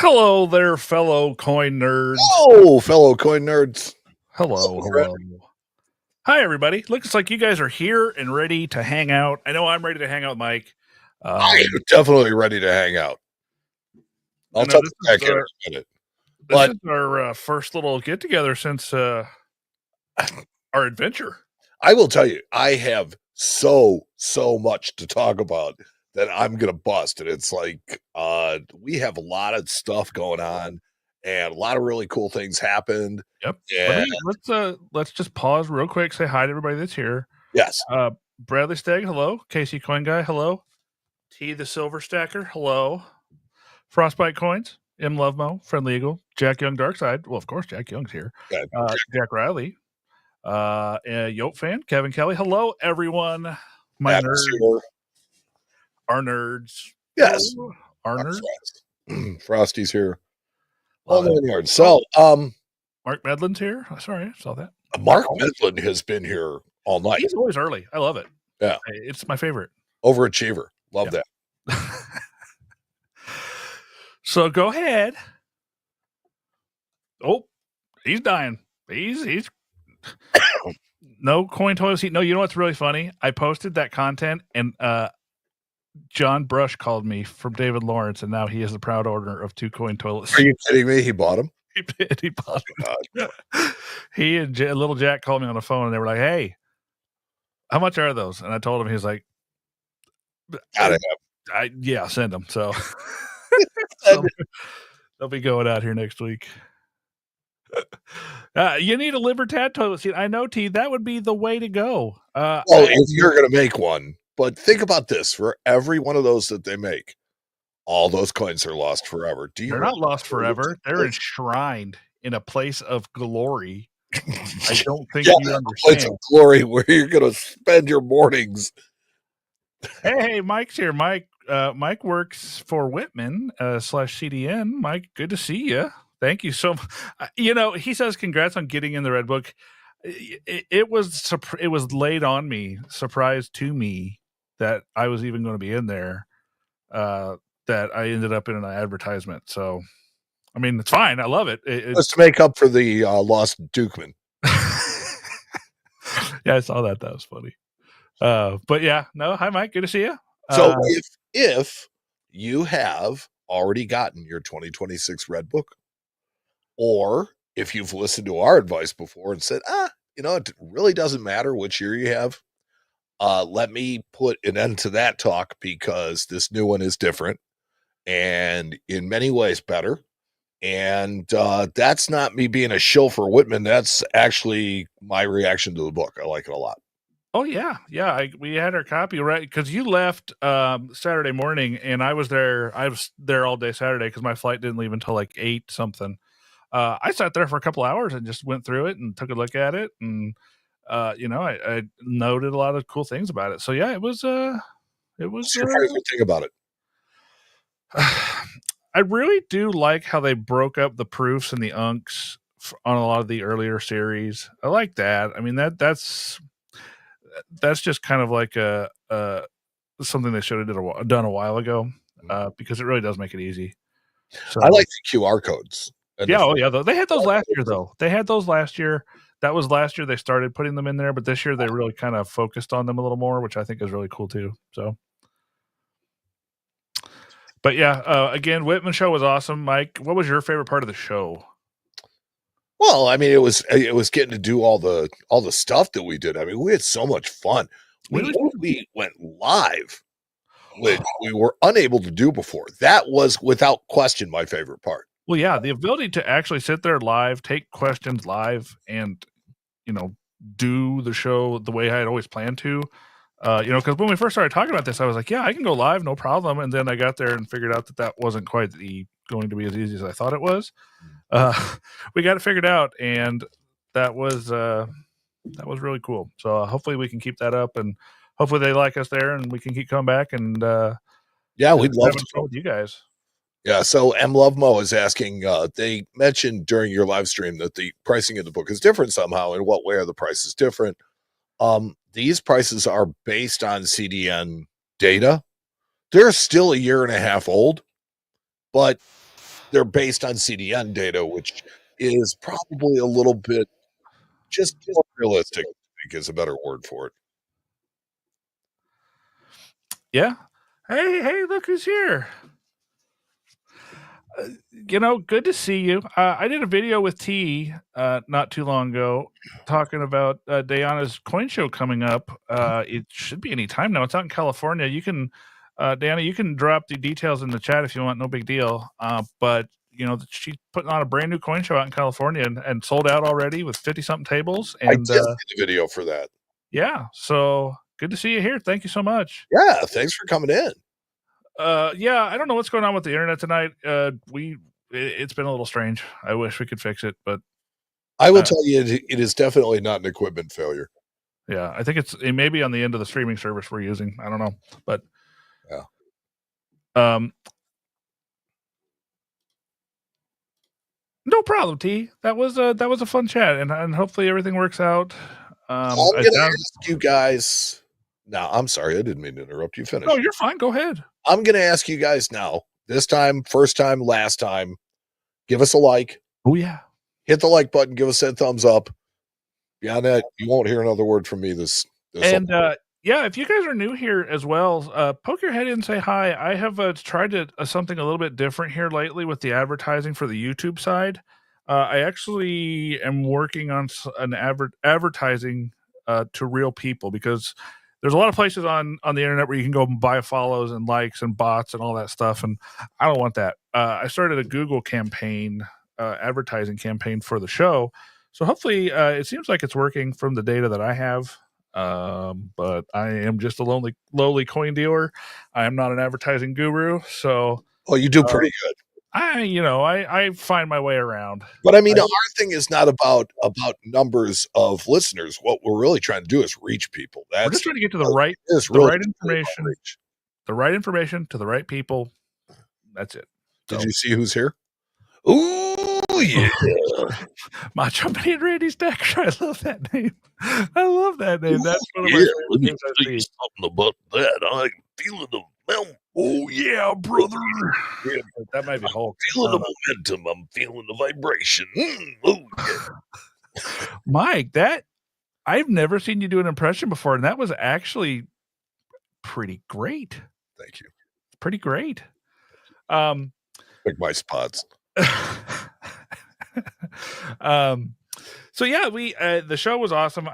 Hello there, fellow coin nerds. Oh, fellow coin nerds. Hello. Hi, everybody. Looks like you guys are here and ready to hang out. I know I'm ready to hang out with Mike. I am definitely ready to hang out. I'll touch back in a minute. This is our first little get-together since our adventure. I will tell you, I have so much to talk about that I'm going to bust. And it's like we have a lot of stuff going on and a lot of really cool things happened. Yep. And Let's just pause real quick, say hi to everybody that's here. yes. Bradley Stagg, hello. Casey Coin Guy, hello. T the Silver Stacker, hello. Frostbite Coins, M Lovemo, Friendly Eagle, Jack Young Darkside. Well, of course, Jack Young's here. Jack Riley, Yope Fan, Kevin Kelly. Hello, everyone. My nerds. Our nerds. Yes. Hello, our nerds. Frosty's here. All the yards. So, Mark Medlin's here. Sorry, I saw that. Mark Medlin has been here all night. He's always early. I love it. Yeah. It's my favorite. Overachiever. Love that. So go ahead. Oh, he's dying. He's no coin toilet seat. No, you know what's really funny? I posted that content and John Brush called me from David Lawrence, and now he is the proud owner of 2 coin toilet seats. Are you kidding me? He bought them? He did. He bought them. He and little Jack called me on the phone, and they were like, "Hey, how much are those?" And I told him. He was like, "Yeah, send them." So they'll be going out here next week. You need a Libertad toilet seat. I know, T. That would be the way to go. Well, if you're going to make one, but think about this: for every one of those that they make, all those coins are lost forever. They're not lost forever. They're enshrined in a place of glory. I don't think you understand. A place of glory where you're going to spend your mornings. Hey, Mike's here. Mike works for Whitman /CDN. Mike, good to see you. Thank you so much. He says congrats on getting in the Red Book. It was laid on me, surprised to me that I was even going to be in there. That I ended up in an advertisement. So, I mean, it's fine. I love it. It's to make up for the lost Dukeman. Yeah, I saw that. That was funny. But yeah, no. Hi, Mike. Good to see you. So if you have already gotten your 2026 Red Book, or if you've listened to our advice before and said, it really doesn't matter which year you have, let me put an end to that talk because this new one is different and in many ways better. And that's not me being a shill for Whitman. That's actually my reaction to the book. I like it a lot. Oh, yeah. Yeah, we had our copy, right? Because you left Saturday morning, and I was there. I was there all day Saturday because my flight didn't leave until like 8 something. I sat there for a couple hours and just went through it and took a look at it. And, I noted a lot of cool things about it. So, yeah, it was What's your favorite thing about it? I really do like how they broke up the proofs and the unks on a lot of the earlier series. I like that. I mean, that's just kind of like something they should have done a while ago because it really does make it easy. So, I like the QR codes. Yeah, they had those last year, though. They had those last year. That was last year they started putting them in there, but this year they really kind of focused on them a little more, which I think is really cool too. So, but yeah, again, Whitman show was awesome. Mike, what was your favorite part of the show? Well, I mean, it was getting to do all the stuff that we did. I mean, we had so much fun. We went live, which we were unable to do before. That was without question my favorite part. Well, yeah, the ability to actually sit there live, take questions live, and do the show the way I had always planned to. Because when we first started talking about this, I was like, yeah, I can go live, no problem. And then I got there and figured out that wasn't quite going to be as easy as I thought it was. We got it figured out, and that was really cool. So hopefully we can keep that up, and hopefully they like us there, and we can keep coming back. And we'd love to with you guys. Yeah, so M Love Mo is asking, they mentioned during your live stream that the pricing of the book is different somehow. In what way are the prices different? These prices are based on CDN data. They're still a year and a half old, but they're based on CDN data, which is probably a little bit just realistic, I think is a better word for it. Yeah. Hey, look who's here. Good to see you. I did a video with T not too long ago talking about Diana's coin show coming up. It should be any time now. It's out in California. You can, Diana, you can drop the details in the chat if you want. No big deal. But she's putting on a brand new coin show out in California and sold out already with 50-something tables. I And did see the video for that. yeah, so good to see you here. Thank you so much. Yeah, thanks for coming in. Yeah, I don't know what's going on with the internet tonight. It's been a little strange. I wish we could fix it, but I will tell you, it is definitely not an equipment failure. yeah, I think it may be on the end of the streaming service we're using. I don't know, but yeah. No problem, T. That was a fun chat, and hopefully everything works out. I'm gonna ask you guys. Now, I'm sorry, I didn't mean to interrupt you. Finish. No, you're fine. Go ahead. I'm gonna ask you guys now. This time, first time, last time. Give us a like. Oh yeah. Hit the like button. Give us that thumbs up. Beyond that, you won't hear another word from me this and yeah, if you guys are new here as well, poke your head in and say hi. I have tried something a little bit different here lately with the advertising for the YouTube side. I actually am working on an advertising to real people, because there's a lot of places on the internet where you can go and buy follows and likes and bots and all that stuff, and I don't want that. I started a Google campaign, advertising campaign for the show. So hopefully it seems like it's working from the data that I have. But I am just a lowly coin dealer. I am not an advertising guru. So you do pretty good. I find my way around. But I mean, our thing is not about numbers of listeners. What we're really trying to do is reach people. We're just trying to get to the right information, the right information to the right people. That's it. So. Did you see who's here? Ooh, yeah. Macho Man and Randy Stacker. I love that name. I love that name. That's one of my favorite names I see. Something about that. I'm feeling the momentum. Oh, yeah, brother. Yeah, that might be Hulk. I'm feeling the momentum. I'm feeling the vibration. Oh, yeah. Mike, I've never seen you do an impression before, and that was actually pretty great. Thank you. Pretty great. Pick my spots. So yeah, the show was awesome.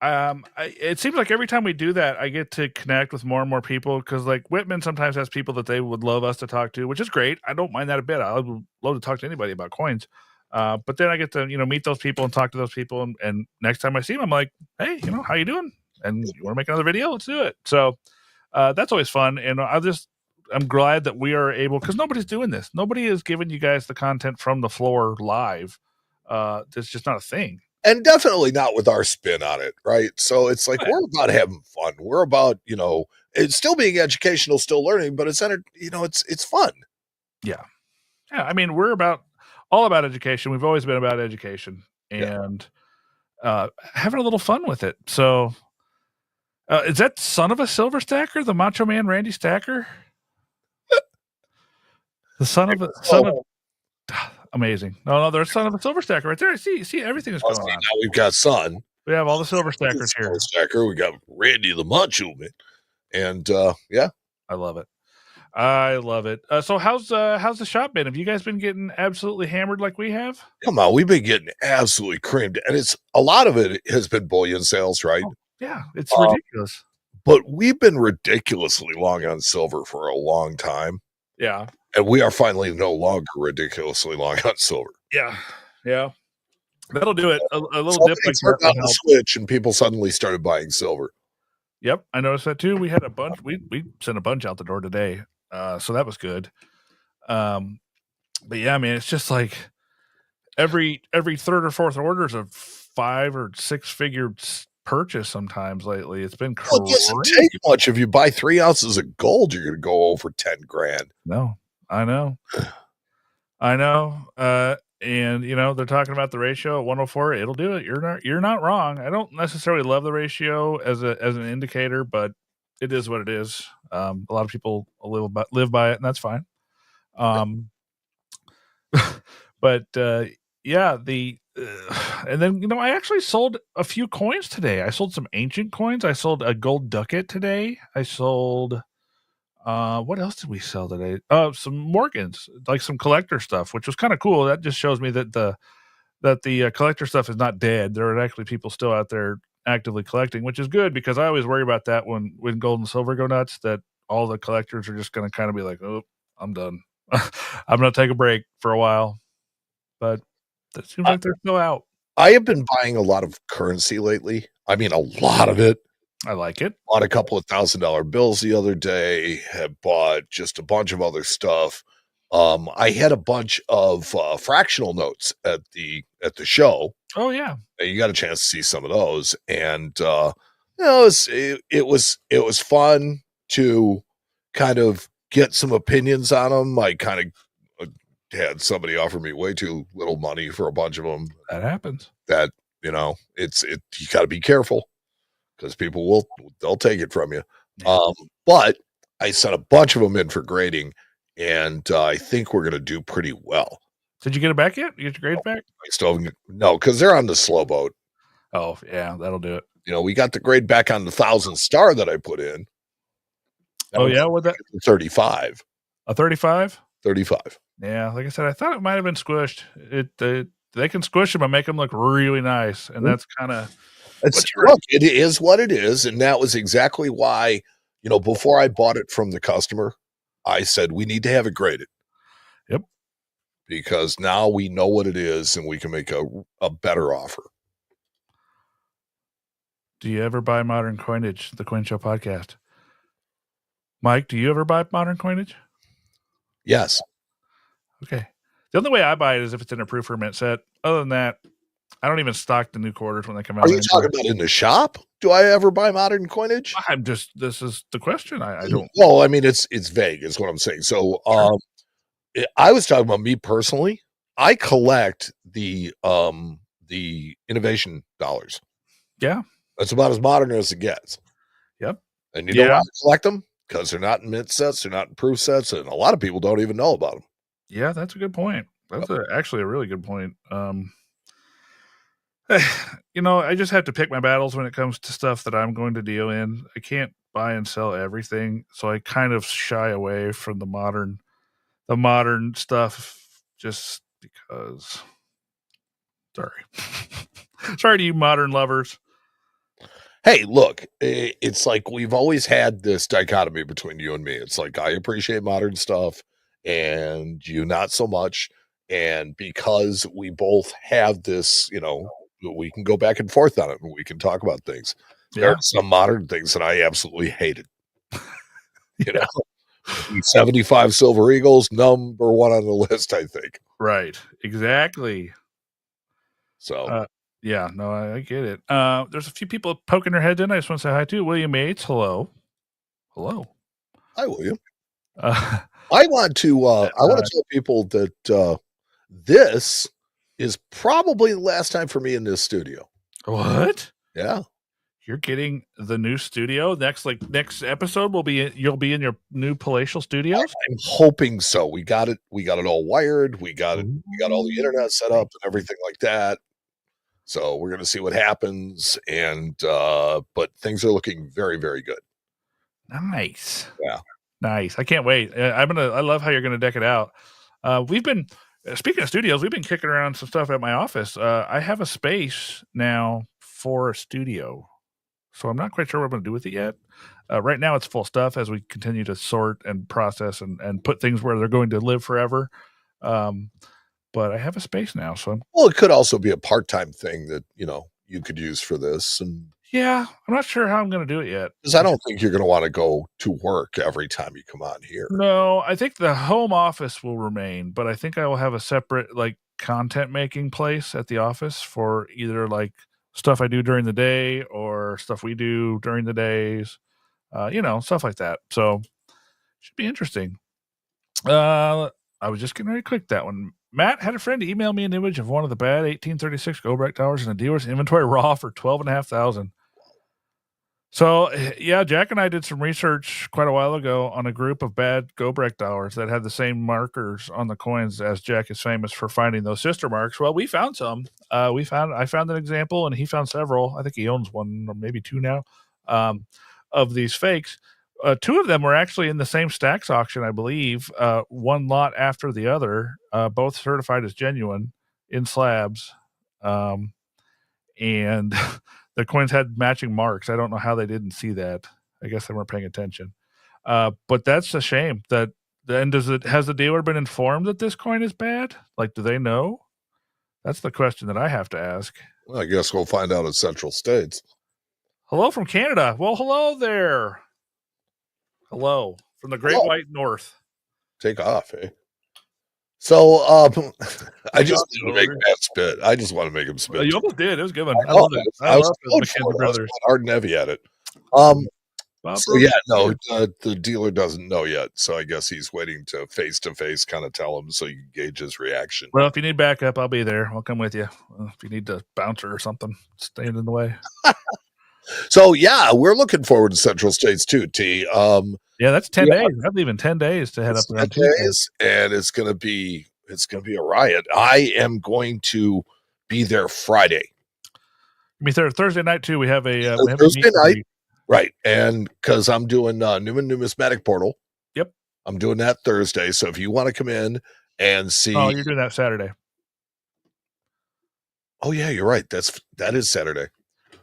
It seems like every time we do that, I get to connect with more and more people, because like Whitman sometimes has people that they would love us to talk to, which is great. I don't mind that a bit. I would love to talk to anybody about coins. But then I get to meet those people and talk to those people, and next time I see them, I'm like, hey, how you doing? And you want to make another video? Let's do it. So that's always fun, and I'm glad that we are able, because nobody's doing this. Nobody is giving you guys the content from the floor live. It's just not a thing. And definitely not with our spin on it, right? So it's like, we're about having fun. We're about, it's still being educational, still learning, but it's fun. Yeah. Yeah. I mean, we're all about education. We've always been about education, and having a little fun with it. So is that son of a silver stacker, the Macho Man Randy Stacker? The son of amazing. No, there's son of a silver stacker right there. See, everything is going on. Now we've got son. We have all the silver stackers here. Stacker. We got Randy the Macho Man, and yeah, I love it. So how's the shop been? Have you guys been getting absolutely hammered like we have? Come on, we've been getting absolutely creamed, and it's a lot of it has been bullion sales, right? Oh, yeah, it's ridiculous. But we've been ridiculously long on silver for a long time. Yeah. And we are finally no longer ridiculously long on silver. Yeah. That'll do it. A little dip like turned on the switch, and people suddenly started buying silver. Yep, I noticed that too. We had a bunch. We sent a bunch out the door today, so that was good. But yeah, I mean, it's just like every third or fourth order is a 5 or 6 figure purchase sometimes lately. It's been crazy. Well, it doesn't take much. If you buy 3 ounces of gold, you're going to go over 10 grand. No, I know. And they're talking about the ratio at 104. It'll do it. You're not wrong. I don't necessarily love the ratio as an indicator, but it is what it is. A lot of people live by it, and that's fine. But yeah, and then I actually sold a few coins today. I sold some ancient coins. I sold a gold ducat today. I sold what else did we sell today? Some Morgans, like some collector stuff, which was kind of cool. That just shows me that the collector stuff is not dead. There are actually people still out there actively collecting, which is good because I always worry about that when gold and silver go nuts, that all the collectors are just going to kind of be like, oh, I'm done. I'm going to take a break for a while. But that seems I, like they're still out. I have been buying a lot of currency lately. I mean, a lot of it. I like it. Bought a couple of $1,000 bills the other day. Have bought just a bunch of other stuff. I had a bunch of fractional notes at the show. Oh yeah, And you got a chance to see some of those, and it was fun to kind of get some opinions on them. I kind of had somebody offer me way too little money for a bunch of them. that happens. That it's you got to be careful because they'll take it from you. Yeah. But I sent a bunch of them in for grading, and I think we're going to do pretty well. Did you get it back yet? You get your grades back? I still no, because they're on the slow boat. Oh yeah, that'll do it. We got the grade back on the 1,000-star that I put in. Oh yeah, what that? 35. A 35? 35. Yeah, like I said, I thought it might have been squished. They can squish them and make them look really nice, and that's kind of Look, it is what it is, and that was exactly why, before I bought it from the customer, I said we need to have it graded. Yep. Because now we know what it is, and we can make a better offer. Do you ever buy Modern Coinage, the Coin Show podcast? Mike, do you ever buy Modern Coinage? Yes. Okay. The only way I buy it is if it's in a proof or mint set. Other than that, I don't even stock the new quarters when they come out. Are you talking about in the shop? Do I ever buy Modern Coinage? This is the question. I don't. Well, I mean, it's vague is what I'm saying. So, I was talking about me personally. I collect the innovation dollars. Yeah. That's about as modern as it gets. Yep. And you know why I collect them? Because they're not in mint sets, they're not in proof sets, and a lot of people don't even know about them. Yeah, that's a good point. That's actually a really good point. I just have to pick my battles when it comes to stuff that I'm going to deal in. I can't buy and sell everything, so I kind of shy away from the modern stuff just because. Sorry to you modern lovers. Hey, look, it's like we've always had this dichotomy between you and me. It's like I appreciate modern stuff and you not so much. And because we both have this, we can go back and forth on it and we can talk about things. Yeah. There are some modern things that I absolutely hated. 75 Silver Eagles, number one on the list, I think. Right. Exactly. So yeah, no, I get it. There's a few people poking their heads in. I just want to say hi to William Yates. Hello. Hi, William. I want to tell people that this is probably the last time for me in this studio. What? Yeah. You're getting the new studio next episode you'll be in your new palatial studios. I'm hoping so. We got it all wired. We got all the internet set up and everything like that. So we're going to see what happens. And, but things are looking very, very good. Nice. Yeah. Nice. I can't wait. I love how you're going to deck it out. We've been, speaking of studios, we've been kicking around some stuff at my office. I have a space now for a studio. So I'm not quite sure what I'm going to do with it yet. Right now it's full stuff as we continue to sort and process and put things where they're going to live forever. But I have a space now, so it could also be a part-time thing that you could use for this. And yeah, I'm not sure how I'm going to do it yet because I don't think you're going to want to go to work every time you come on here. No, I think the home office will remain, but I think I will have a separate content making place at the office for either stuff I do during the day or stuff we do during the days, stuff like that. So should be interesting. I was just getting ready to click that one. Matt had a friend email me an image of one of the bad 1836 Gobrecht towers in a dealer's inventory raw for $12,500. So yeah, Jack and I did some research quite a while ago on a group of bad Gobrecht dollars that had the same markers on the coins as Jack is famous for finding those sister marks. Well, we found some. I found an example, and he found several. I think he owns one or maybe two now, of these fakes. Two of them were actually in the same stacks auction, I believe. One lot after the other, both certified as genuine in slabs. And the coins had matching marks. I don't know how they didn't see that. I guess they weren't paying attention. But that's a shame. That then has the dealer been informed that this coin is bad? Like, do they know? That's the question that I have to ask. Well, I guess we'll find out at Central States. Hello from Canada. Well, hello there. Hello from the Great White North. Take off, eh? So, I just want to make Matt spit. I just want to make him spit. You almost did. It was a good one. I love it. I love the McKenzie brothers. Hard and heavy at it. So yeah, no, the dealer doesn't know yet. So I guess he's waiting to face kind of tell him so you can gauge his reaction. Well, if you need backup, I'll be there. I'll come with you. If you need to bouncer or something, stand in the way. So yeah, we're looking forward to Central States too, T. Yeah, that's 10 days. I'm leaving 10 days to head up there. 10 days, and it's gonna be a riot. I am going to be there Friday. I mean, Thursday night too. We have a Thursday night, right? And because I'm doing Newman Numismatic Portal. Yep, I'm doing that Thursday. So if you want to come in and see, oh, you're doing that Saturday. Oh yeah, you're right. That is Saturday.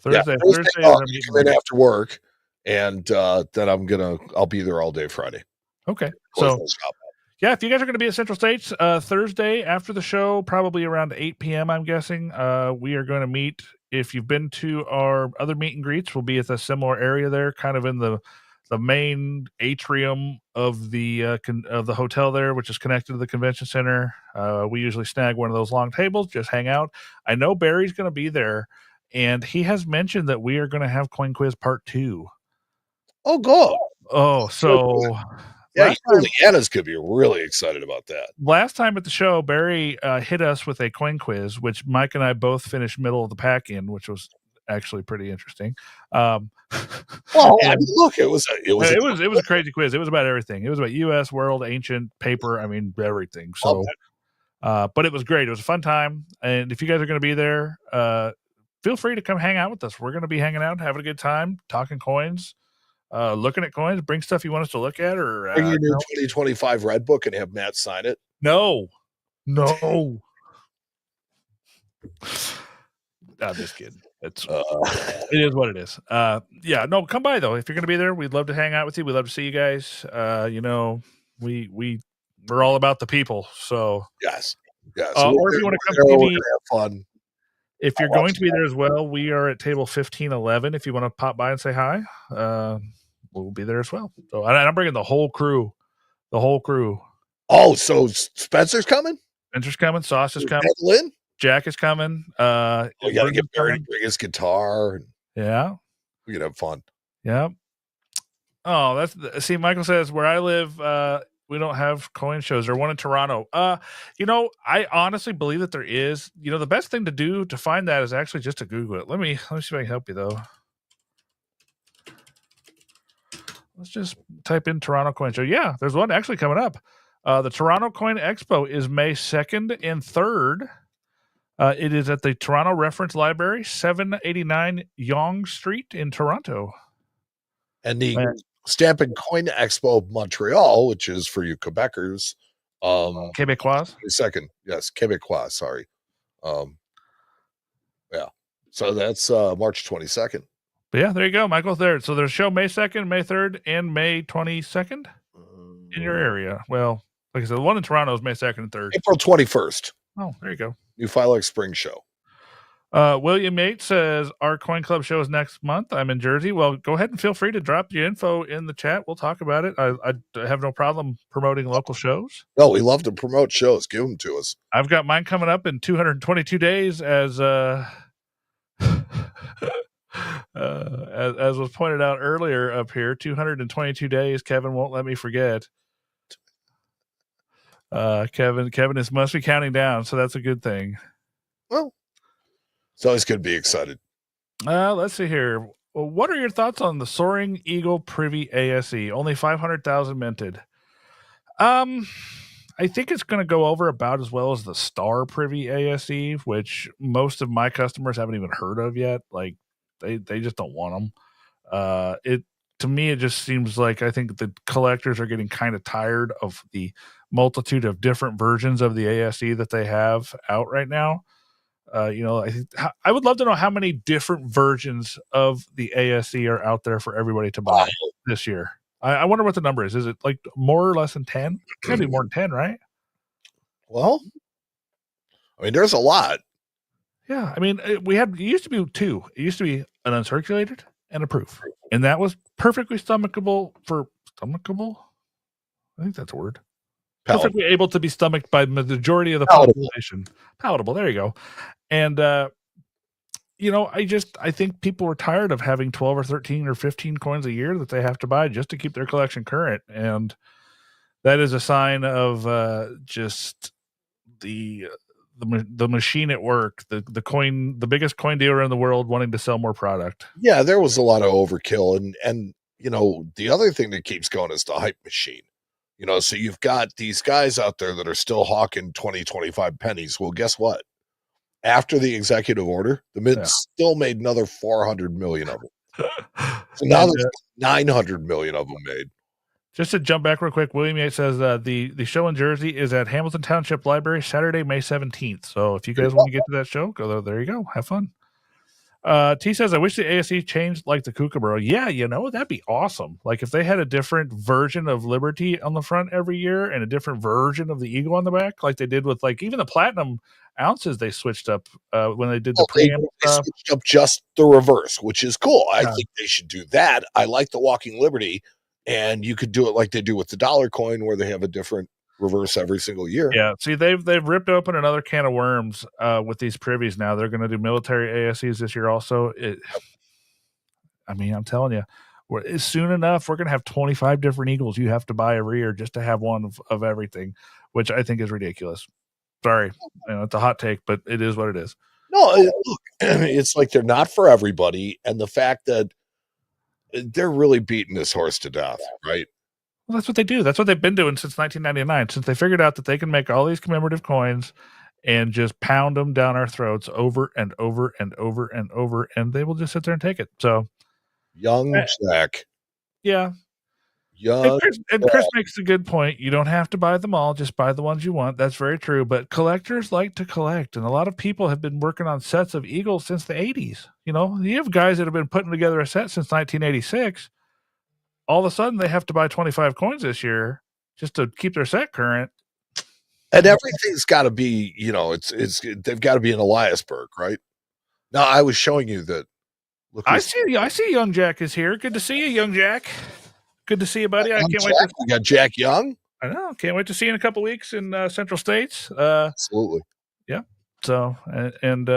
Thursday. Thursday come in after work, and then I'll be there all day Friday. Okay, so yeah, if you guys are going to be at Central States Thursday after the show, probably around 8 p.m., I'm guessing, we are going to meet. If you've been to our other meet and greets, we'll be at a similar area there, kind of in the main atrium of the hotel there, which is connected to the convention center. We usually snag one of those long tables, just hang out. I know Barry's going to be there, and he has mentioned that we are going to have Coin Quiz Part 2. Oh, go. Oh, so... Yeah, Anna's could be really excited about that. Last time at the show, Barry hit us with a coin quiz, which Mike and I both finished middle of the pack in, which was actually pretty interesting. Well, I mean, look, it was a crazy quiz. It was about everything. It was about U.S., world, ancient, paper. I mean, everything. So, but it was great. It was a fun time. And if you guys are going to be there, feel free to come hang out with us. We're going to be hanging out, having a good time, talking coins. Looking at coins, bring stuff you want us to look at, or bring your new 2025 Red Book and have Matt sign it. No. I'm just kidding. It is what it is. Yeah, no, come by though. If you're going to be there, we'd love to hang out with you. We'd love to see you guys. We're all about the people. So yes. Or if you want to come see me, have fun. If you're going to be there as well, we are at table 1511. If you want to pop by and say hi, we'll be there as well. So I'm bringing the whole crew. Oh, so Spencer's coming? Spencer's coming. Sauce is coming. Lynn? Jack is coming. We got to get Barry to bring his guitar. Yeah. We can have fun. Yeah. Oh, Michael says, where I live, we don't have coin shows. There's one in Toronto. I honestly believe that there is. The best thing to do to find that is actually just to Google it. Let me see if I can help you though. Let's just type in Toronto Coin Show. Yeah, there's one actually coming up. The Toronto Coin Expo is May 2nd and 3rd. It is at the Toronto Reference Library, 789 Yonge Street in Toronto. And the Stamp and Coin Expo Montreal, which is for you Quebecers. Quebecois? Second. Yes, Quebecois, sorry. Yeah. So that's March 22nd. But yeah, there you go, Michael. There. So there's a show May 2nd, May 3rd, and May 22nd in your area. Well, like I said, the one in Toronto is May 2nd and 3rd. April 21st. Oh, there you go. New Philex Spring Show. William Yates says, our Coin Club show is next month. I'm in Jersey. Well, go ahead and feel free to drop your info in the chat. We'll talk about it. I have no problem promoting local shows. No, we love to promote shows. Give them to us. I've got mine coming up in 222 days as as was pointed out earlier up here, 222 days. Kevin won't let me forget. Kevin must be counting down, so that's a good thing. Well, it's always good to be excited. Let's see here. Well, what are your thoughts on the Soaring Eagle Privy ASE? Only 500,000 minted. I think it's going to go over about as well as the Star Privy ASE, which most of my customers haven't even heard of yet. Like they just don't want them. It to me, it just seems like I think the collectors are getting kind of tired of the multitude of different versions of the ASE that they have out right now. I would love to know how many different versions of the ASE are out there for everybody to buy this year. I wonder what the number is. Is it like more or less than 10? It's gotta be more than 10, right? Well, I mean, there's a lot. Yeah. I mean, it used to be two. It used to be an uncirculated and a proof. And that was perfectly stomachable. I think that's a word. Perfectly able to be stomached by the majority of the population. Palatable. There you go. And I think people were tired of having 12 or 13 or 15 coins a year that they have to buy just to keep their collection current. And that is a sign of just the machine at work, the biggest coin dealer in the world wanting to sell more product. Yeah, there was a lot of overkill. And the other thing that keeps going is the hype machine. So you've got these guys out there that are still hawking 20, 25 pennies. Well, guess what? After the executive order, the Mint still made another 400 million of them. So now there's 900 million of them made. Just to jump back real quick, William Yates says the show in Jersey is at Hamilton Township Library Saturday, May 17th. So if you guys want to get to that show, go there. You go. Have fun. T says, I wish the ASE changed like the Kookaburra. Yeah, that'd be awesome. Like if they had a different version of Liberty on the front every year and a different version of the Eagle on the back, like they did with like even the Platinum ounces they switched up when they did the preamp. They switched up just the reverse, which is cool. I think they should do that. I like the Walking Liberty, and you could do it like they do with the dollar coin where they have a different reverse every single year. Yeah, see, they've ripped open another can of worms with these privies now. They're going to do military ASEs this year also. I'm telling you, soon enough, we're going to have 25 different Eagles you have to buy every year just to have one of everything, which I think is ridiculous. Sorry, it's a hot take, but it is what it is. No, look, it's like they're not for everybody, and the fact that they're really beating this horse to death, right? Well, that's what they do. That's what they've been doing since 1999, since they figured out that they can make all these commemorative coins and just pound them down our throats over and over and over and over, and they will just sit there and take it. So, young Jack. Yeah. Chris makes a good point. You don't have to buy them all, just buy the ones you want. That's very true. But collectors like to collect, and a lot of people have been working on sets of Eagles since the 80s. You have guys that have been putting together a set since 1986. All of a sudden, they have to buy 25 coins this year just to keep their set current. And everything's got to be, they've got to be in Eliasburg, right? Now, I was showing you that. I see Young Jack is here. Good to see you, Young Jack. Good to see you, buddy. I can't wait. We got Jack Young. I know. Can't wait to see you in a couple weeks in Central States. Absolutely. Yeah. So, and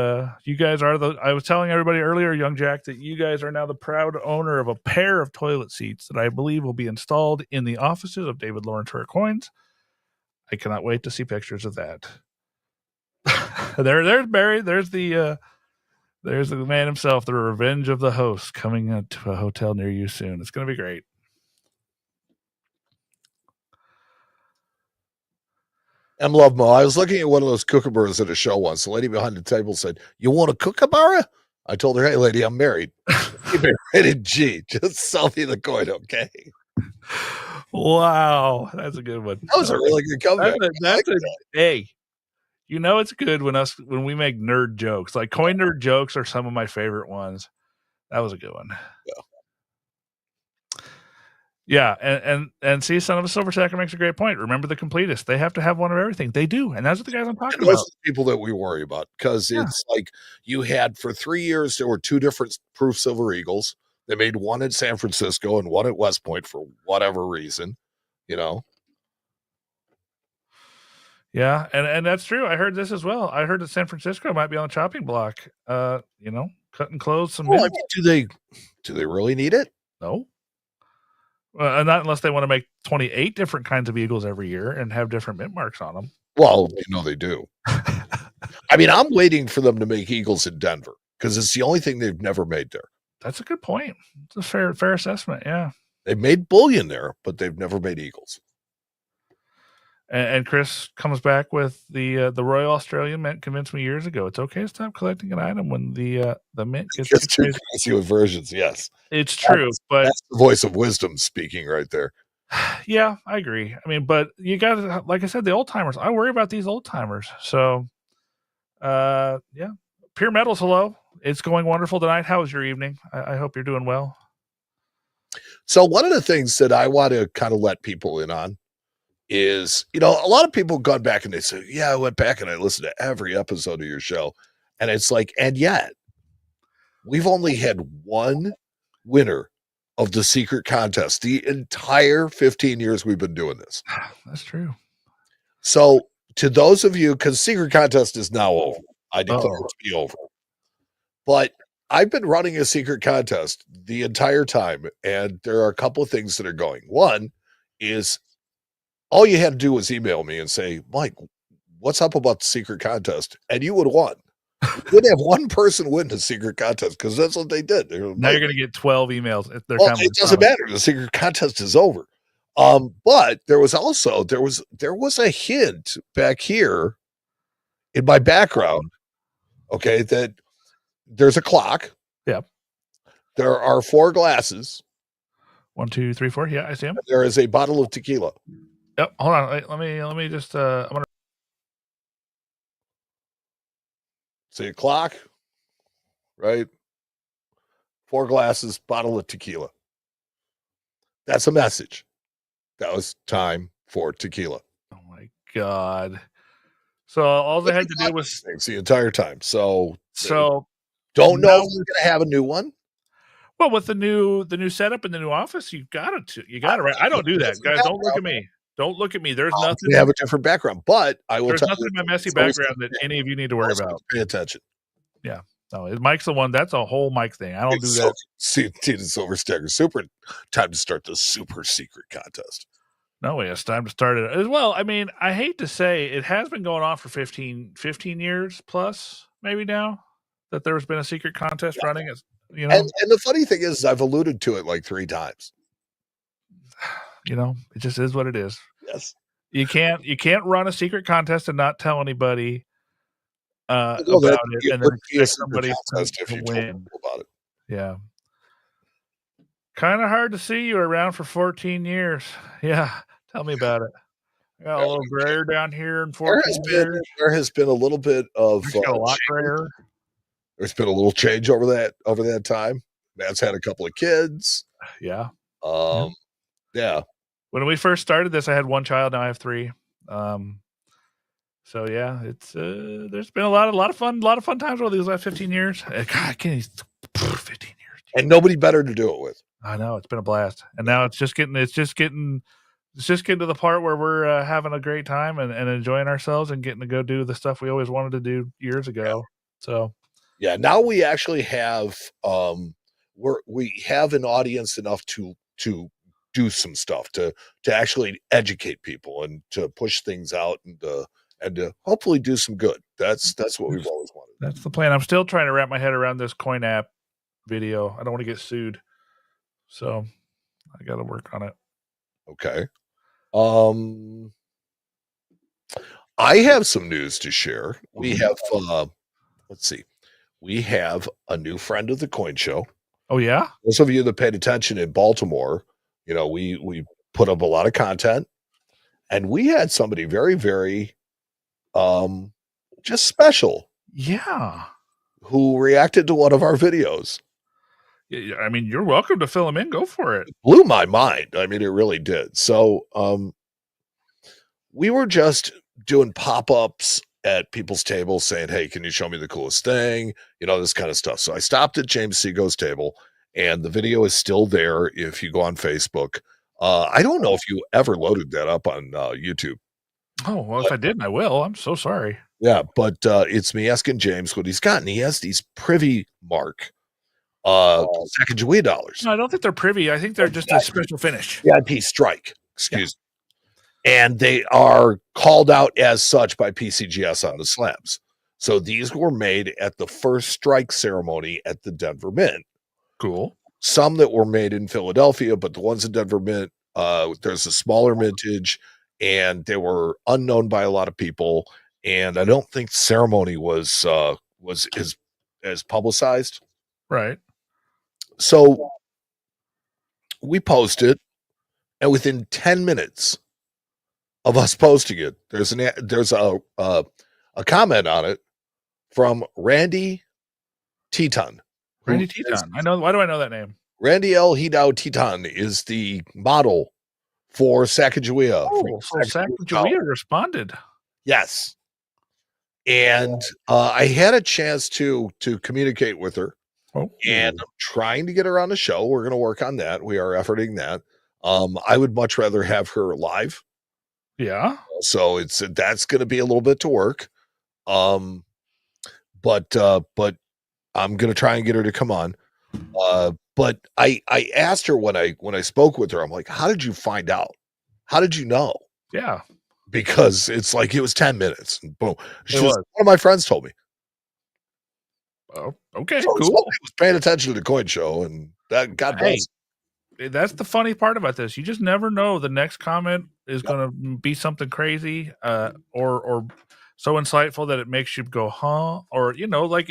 you guys are I was telling everybody earlier, Young Jack, that you guys are now the proud owner of a pair of toilet seats that I believe will be installed in the offices of David Lawrence Rare Coins. I cannot wait to see pictures of that. There's Barry. There's the man himself, the Revenge of the Host, coming to a hotel near you soon. It's going to be great. M. Love Mo. I was looking at one of those kookaburras at a show once. The lady behind the table said, "You want a kookaburra?" I told her, "Hey, lady, I'm married. Keep it rated G. Just sell me the coin, okay?" Wow, that's a good one. That was a really good comeback. Hey, it's good when we make nerd jokes. Like coin nerd jokes are some of my favorite ones. That was a good one. Yeah. Yeah, and see, Son of a Silver Sacker makes a great point. Remember the completists. They have to have one of everything. They do, and that's what the guys I'm talking about. Those are the people that we worry about, because it's like you had for 3 years, there were 2 different proof Silver Eagles. They made one in San Francisco and one at West Point for whatever reason, Yeah, and that's true. I heard this as well. I heard that San Francisco might be on the chopping block. Cut and close some. Well, do they really need it? No. Not unless they want to make 28 different kinds of Eagles every year and have different mint marks on them. Well, they do. I mean, I'm waiting for them to make Eagles in Denver because it's the only thing they've never made there. That's a good point. It's a fair assessment. Yeah. They've made bullion there, but they've never made eagles. And Chris comes back with the Royal Australian Mint convinced me years ago it's okay to stop collecting an item when the mint gets too crazy with versions. Yes, it's true, but that's the voice of wisdom speaking right there. Yeah, I agree. I mean, but you got to, like I said, the old timers. I worry about these old timers. So, yeah, Pure Metals. Hello, it's going wonderful tonight. How was your evening? I hope you're doing well. So one of the things that I want to kind of let people in on is, a lot of people have gone back and they say, yeah, I went back and I listened to every episode of your show. And it's like, and yet we've only had one winner of the secret contest the entire 15 years we've been doing this. That's true. So to those of you, because secret contest is now over, I declare it to be over. But I've been running a secret contest the entire time, and there are a couple of things that are going. One is all you had to do was email me and say, Mike, what's up about the secret contest? And you would have won. You would have one person win the secret contest because that's what they did. Now you're going to get 12 emails. If they're it doesn't matter. The secret contest is over. But there was also there was a hint back here in my background. Okay, that there's a clock. Yep. There are 4 glasses. 1, 2, 3, 4. Yeah, I see them. There is a bottle of tequila. Yep. Hold on. Let me just. I'm gonna see a clock, right? 4 glasses, bottle of tequila. That's a message. That was time for tequila. Oh my God. So all they had to do was the entire time. So don't know if we're going to have a new one. Well, with the new setup and the new office, you got it. Right. I don't do that, guys. Don't look at me. Don't look at me. There's nothing. We have a different background, but I will. There's nothing in my messy background that any of you need to worry about. Pay attention. Yeah. No, Mike's the one. That's a whole Mike thing. I don't do that. See the Silver Stagger Super. Time to start the super secret contest. No, it's time to start it as well. I mean, I hate to say it has been going on for 15 years plus, maybe now, that there's been a secret contest running. And the funny thing is, I've alluded to it like 3 times. It just is what it is. Yes. You can't run a secret contest and not tell anybody about it, and then expect somebody to win about it. Yeah. Kind of hard to see you around for 14 years. Yeah. Tell me about it. I got a little grayer down here in 14 years. There has been a little bit of a lot grayer. There's been a little change over that time. Matt's had a couple of kids. Yeah. Yeah. When we first started this, I had 1 child. Now I have 3. So yeah, it's there's been a lot of fun times over these last 15 years. God, I can't 15 years. And nobody better to do it with. I know, it's been a blast. And now it's just getting to the part where we're having a great time and enjoying ourselves and getting to go do the stuff we always wanted to do years ago. Yeah. So yeah, now we actually have we have an audience enough to do some stuff to actually educate people and to push things out and to hopefully do some good. That's what we've always wanted. That's the plan. I'm still trying to wrap my head around this coin app video. I don't want to get sued, so I got to work on it. Okay. I have some news to share. We have let's see. We have a new friend of the Coin Show. Oh yeah? Those of you that paid attention in Baltimore, we put up a lot of content, and we had somebody very, very just special. Yeah. Who reacted to one of our videos. Yeah, I mean, you're welcome to fill them in. Go for it. It blew my mind. I mean, it really did. So we were just doing pop-ups at people's tables saying, hey, can you show me the coolest thing? This kind of stuff. So I stopped at James Sego's table, and the video is still there if you go on Facebook. I don't know if you ever loaded that up on YouTube. Oh, well, if I didn't, I will. I'm so sorry. Yeah, but it's me asking James what he's got, and he has these privy mark Sacagawea dollars. No, I don't think they're privy. I think they're just a special finish. VIP strike. Excuse me. And they are called out as such by PCGS on the slabs. So these were made at the first strike ceremony at the Denver Mint. Cool. Some that were made in Philadelphia, but the ones in Denver Mint, there's a smaller mintage, and they were unknown by a lot of people. And I don't think the ceremony was as publicized. Right. So we posted, and within 10 minutes of us posting it, there's a comment on it from Randy Teton. Randy Teton. I know. Why do I know that name? Randy L. Hidao Teton is the model for Sacagawea. Oh, so Sacagawea responded. Yes. And I had a chance to communicate with her. Oh. And I'm trying to get her on the show. We're going to work on that. We are efforting that. I would much rather have her live. Yeah. So that's going to be a little bit to work. But I'm going to try and get her to come on. But I asked her when I spoke with her, I'm like, how did you find out? How did you know? Yeah. Because it's like it was 10 minutes and boom. One of my friends told me. Oh, okay, so cool. I was paying attention to the coin show, and that God bless. That's the funny part about this. You just never know the next comment is going to be something crazy, or so insightful that it makes you go, huh? Or like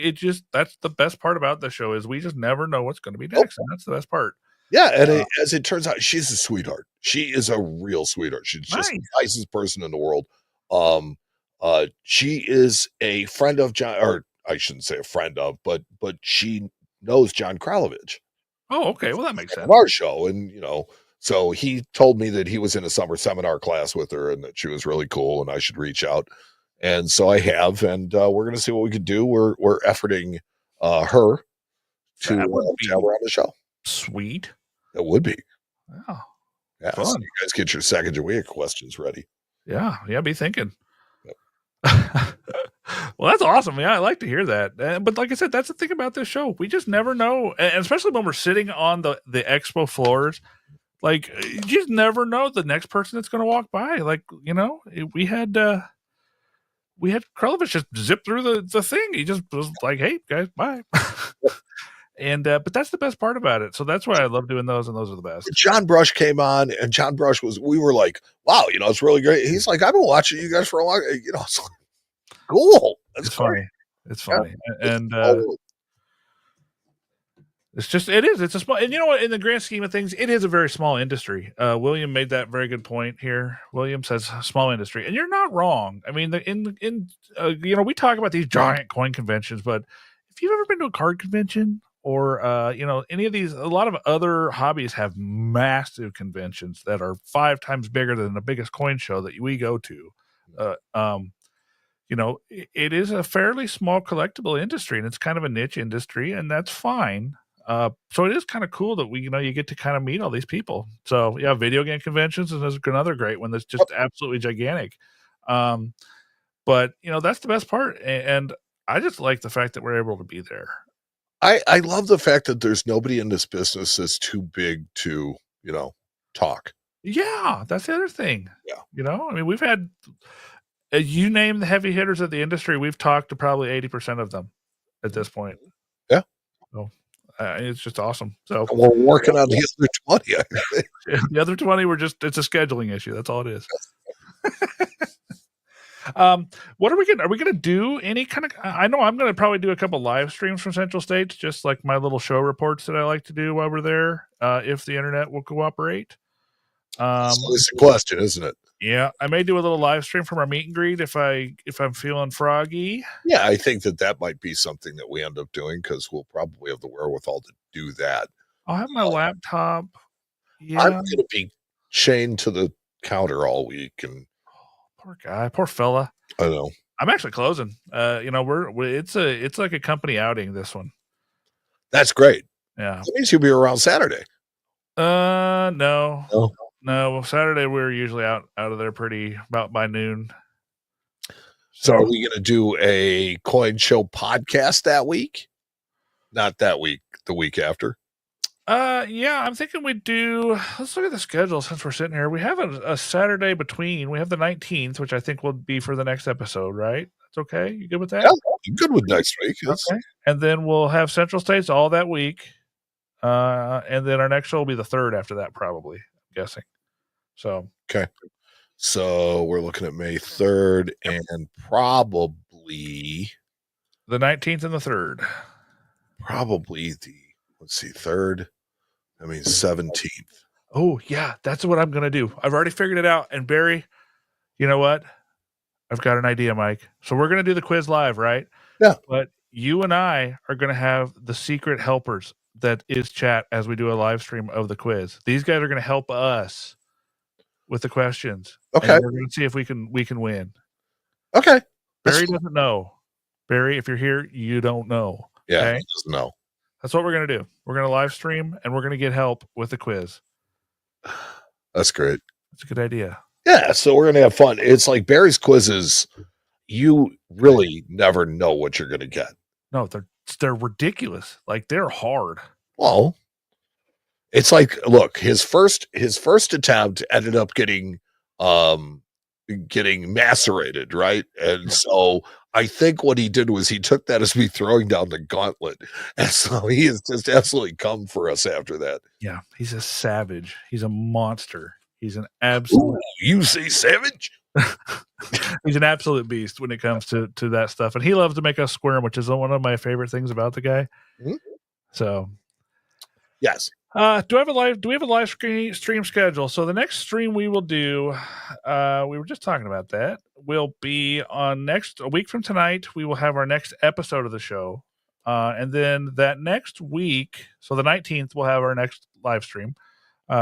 that's the best part about the show is we just never know what's going to be next, and that's the best part. Yeah, and as it turns out, she's a sweetheart. She is a real sweetheart. She's just the nicest person in the world. She is a friend of John, or I shouldn't say a friend of, but she knows John Kralovich. Oh, okay. Well, that makes sense. Of our show, and so he told me that he was in a summer seminar class with her, and that she was really cool, and I should reach out. And so I have, and we're going to see what we could do. We're efforting her to have her on the show. Sweet. It would be. Oh, yeah. So you guys get your Sacagawea questions ready. Yeah. Be thinking. Well, that's awesome. Yeah, I like to hear that. But like I said, that's the thing about this show. We just never know, and especially when we're sitting on the expo floors. Like, you just never know the next person that's going to walk by. Like, we had Kralovich just zip through the thing. He just was like, "Hey guys, bye." And but that's the best part about it. So that's why I love doing those, and those are the best. John Brush came on, and John Brush we were like, wow, it's really great. He's like, I've been watching you guys for a long, it's like, cool. It's funny. It's funny. Yeah. And it's a small, and you know what, in the grand scheme of things, it is a very small industry. William made that very good point here. William says small industry, and you're not wrong. I mean, we talk about these giant coin conventions, but if you've ever been to a card convention or any of these, a lot of other hobbies have massive conventions that are 5 times bigger than the biggest coin show that we go to. It is a fairly small collectible industry, and it's kind of a niche industry, and that's fine. So it is kind of cool that you get to kind of meet all these people. So yeah, video game conventions, and there's another great one that's just absolutely gigantic. But that's the best part, and I just like the fact that we're able to be there. I love the fact that there's nobody in this business that's too big to talk. Yeah, that's the other thing. Yeah, I mean, we've had you name the heavy hitters of the industry, we've talked to probably 80% of them at this point. Yeah. So it's just awesome. So we're working on the other 20. The other 20 it's a scheduling issue. That's all it is. What are we gonna do? Any kind of? I know I'm gonna probably do a couple live streams from Central States, just like my little show reports that I like to do while we're there, if the internet will cooperate. So it's a question, isn't it? Yeah, I may do a little live stream from our meet and greet if I'm feeling froggy. Yeah, I think that might be something that we end up doing because we'll probably have the wherewithal to do that. I'll have my laptop. Yeah, I'm going to be chained to the counter all week, and poor guy, poor fella. I know. I'm actually closing. It's like a company outing. This one. That's great. Yeah, that means you'll be around Saturday. No, Saturday we're usually out of there about by noon. So are we going to do a coin show podcast that week? Not that week, the week after. Yeah, I'm thinking let's look at the schedule since we're sitting here. We have a Saturday between. We have the 19th, which I think will be for the next episode, right? That's okay. You good with that? Yeah, I'm good with next week. Okay. And then we'll have Central States all that week. And then our next show will be the 3rd after that, probably, I'm guessing. So Okay. So we're looking at May 3rd and probably the 19th and the 3rd. Probably let's see, 3rd. I mean 17th. Oh, yeah, that's what I'm going to do. I've already figured it out. And Barry, you know what? I've got an idea, Mike. So we're going to do the quiz live, right? Yeah. But you and I are going to have the secret helpers that is chat as we do a live stream of the quiz. These guys are going to help us with the questions. Okay. And we're going to see if we can win. Okay. Barry doesn't know. Barry, if you're here, you don't know. Yeah, okay? he doesn't know. That's what we're going to do. We're going to live stream and we're going to get help with the quiz. That's great. That's a good idea. Yeah, so we're going to have fun. It's like Barry's quizzes, you really never know what you're going to get. No, they're ridiculous. Like, they're hard. Well, it's like, look, his first attempt ended up getting macerated, right? And so I think what he did was he took that as me throwing down the gauntlet. And so he has just absolutely come for us after that. Yeah, he's a savage. He's a monster. He's an absolute. Ooh, you say savage? He's an absolute beast when it comes to that stuff. And he loves to make us squirm, which is one of my favorite things about the guy. Mm-hmm. So, yes. Do we have a live stream schedule? So the next stream we will do, we were just talking about that, will be on a week from tonight. We will have our next episode of the show. And then that next week, so the 19th, we'll have our next live stream,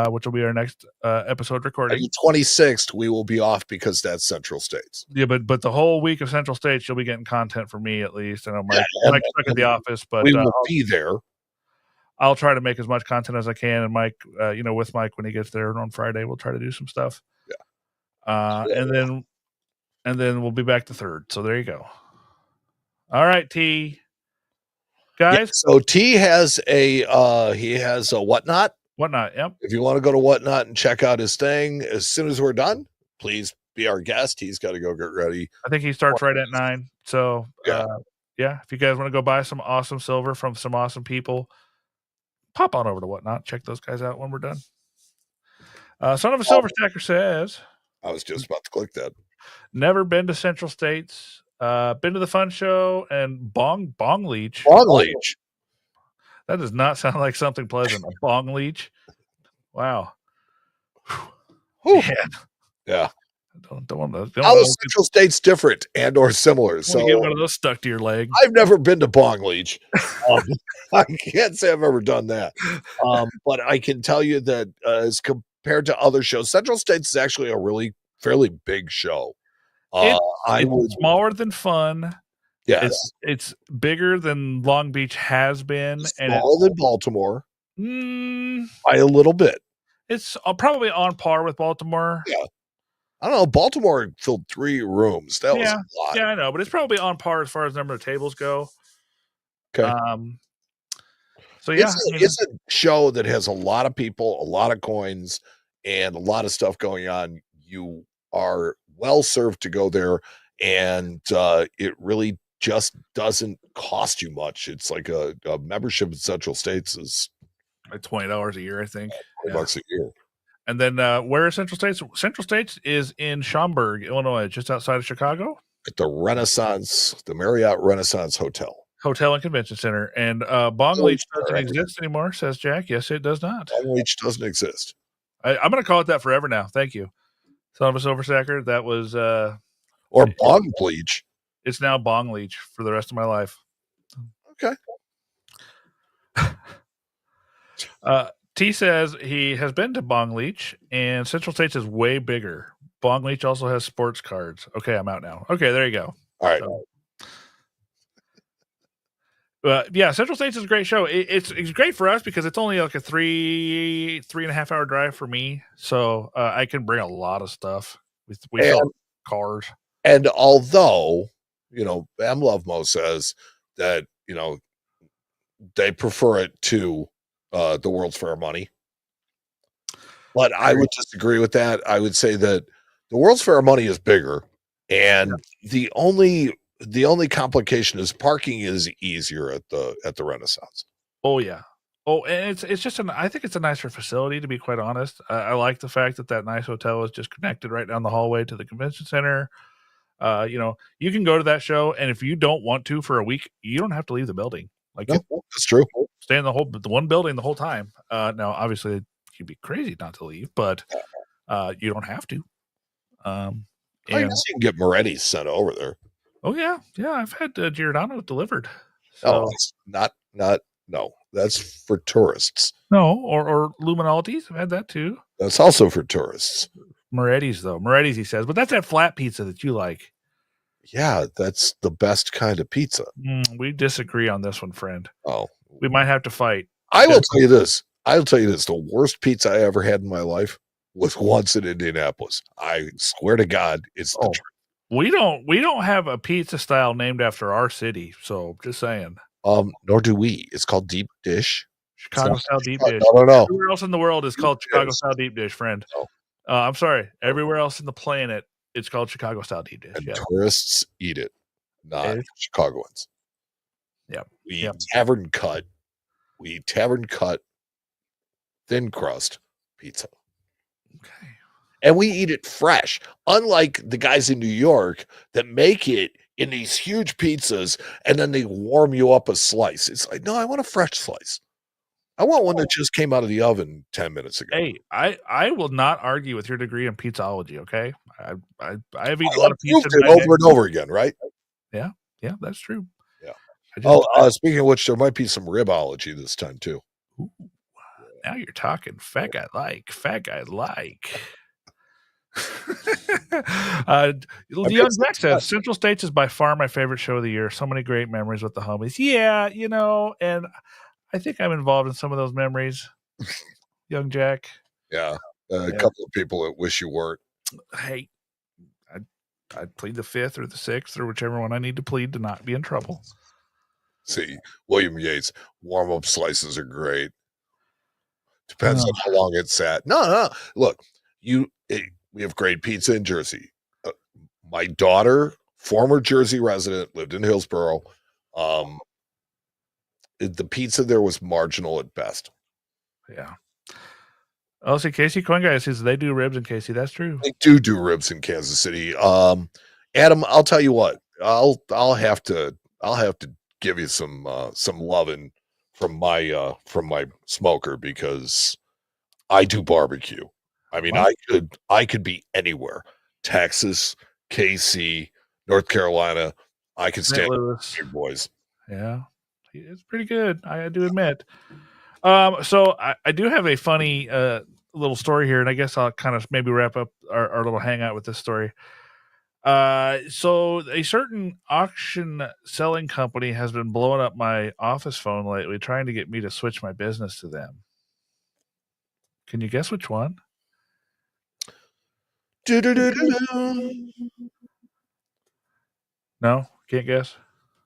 which will be our next episode recording. And the 26th, we will be off because that's Central States. Yeah, but the whole week of Central States, you'll be getting content from me at least. I know Mike's stuck at the office, but we will be there. I'll try to make as much content as I can, and Mike, with Mike when he gets there on Friday, we'll try to do some stuff. Yeah. And then we'll be back the 3rd. So there you go. All right, T. Guys. Yeah, so T has he has a Whatnot. Whatnot, yep. If you want to go to Whatnot and check out his thing, as soon as we're done, please be our guest. He's got to go get ready. I think he starts right at 9. So yeah, if you guys want to go buy some awesome silver from some awesome people, pop on over to Whatnot. Check those guys out when we're done. Son of a Silver Stacker says, I was just about to click that. Never been to Central States. Been to the Fun Show and Bong Leech. Bong Leech. That does not sound like something pleasant. A Bong Leech. Wow. Man. Yeah. Don't want to. How is Central States different and or similar? So get one of those stuck to your leg. I've never been to Bong Leech. I can't say I've ever done that. But I can tell you that as compared to other shows, Central States is actually a really fairly big show. It's smaller than Fun. Yes. It's bigger than Long Beach has been. Smaller than Baltimore. By a little bit. It's probably on par with Baltimore. Yeah. I don't know. Baltimore filled 3 rooms. That was a lot. Yeah, I know. But it's probably on par as far as number of tables go. Okay. So, yeah. It's a show that has a lot of people, a lot of coins, and a lot of stuff going on. You are well served to go there. And it really just doesn't cost you much. It's like a membership in Central States is like $20 a year, I think. $20 a year. And then where is Central States? Central States is in Schaumburg, Illinois, just outside of Chicago. At the Marriott Renaissance Hotel and Convention Center. And Bong Leech doesn't exist anymore, says Jack. Yes, it does not. Bong Leech doesn't exist. I'm going to call it that forever now. Thank you. Son of a Silver Stacker. That was... or Bong Leech. It's now Bong Leech for the rest of my life. Okay. T says he has been to Bong Leech, and Central States is way bigger. Bong Leech also has sports cards. Okay, I'm out now. Okay, there you go. All right. Yeah, Central States is a great show. It's great for us because it's only like a 3.5 hour drive for me, so I can bring a lot of stuff. We sell cars. And although, M. Lovemo says that, they prefer it to the World's Fair money. But I would disagree with that. I would say that the World's Fair money is bigger. And the only complication is parking is easier at the Renaissance. Oh, yeah. Oh, and it's just I think it's a nicer facility, to be quite honest. I like the fact that nice hotel is just connected right down the hallway to the convention center. You can go to that show, and if you don't want to for a week, you don't have to leave the building. Like, No, that's true. Stay in the one building the whole time. Now, obviously, you'd be crazy not to leave, but you don't have to. I guess you can get Moretti's sent over there. Oh yeah, I've had Giordano delivered. Oh, So it's not no. That's for tourists. no, or Luminaldi's. I've had that too. That's also for tourists. Moretti's though. Moretti's, he says, but that's that flat pizza that you like. Yeah, that's the best kind of pizza. We disagree on this one, friend. Oh, We might have to fight. I will tell you this. I'll tell you this. The worst pizza I ever had in my life was once in Indianapolis. I swear to God, it's the truth. We don't have a pizza style named after our city, so just saying. Nor do we. It's called deep dish. Chicago style deep dish. No. Everywhere else in the world is called Chicago style deep dish, friend. No. I'm sorry. Everywhere else in the planet, it's called Chicago style deep dish. And tourists eat it, not Chicagoans. Yep. We eat tavern cut. We eat tavern cut, thin crust pizza. Okay. And we eat it fresh, unlike the guys in New York that make it in these huge pizzas and then they warm you up a slice. It's like, no, I want a fresh slice. I want one that just came out of the oven 10 minutes ago. Hey, I will not argue with your degree in pizzology, okay? I have eaten a lot of pizza over and over again, right? Yeah, that's true. Yeah. Speaking of which, there might be some ribology this time too. Ooh, now you're talking. Fat guy like. Young Jack says Central States is by far my favorite show of the year. So many great memories with the homies. Yeah, and I think I'm involved in some of those memories. Young Jack. Yeah. A couple of people that wish you weren't. Hey, I'd plead the 5th or the 6th or whichever one I need to plead to not be in trouble. See, William Yates, warm-up slices are great. Depends on how long it's sat. No. Look, we have great pizza in Jersey. My daughter, former Jersey resident, lived in Hillsborough. The pizza there was marginal at best. Yeah. Oh, see, Casey Coin Guy says they do ribs in Casey. That's true. They do ribs in Kansas City. Adam, I'll tell you what. I'll have to give you some loving from my smoker because I do barbecue. I mean, I could be anywhere. Texas, KC, North Carolina. I could stand big boys. Yeah. It's pretty good, I do admit. So I do have a funny little story here, and I guess I'll kind of maybe wrap up our little hangout with this story. So a certain auction selling company has been blowing up my office phone lately, trying to get me to switch my business to them. Can you guess which one? No, can't guess.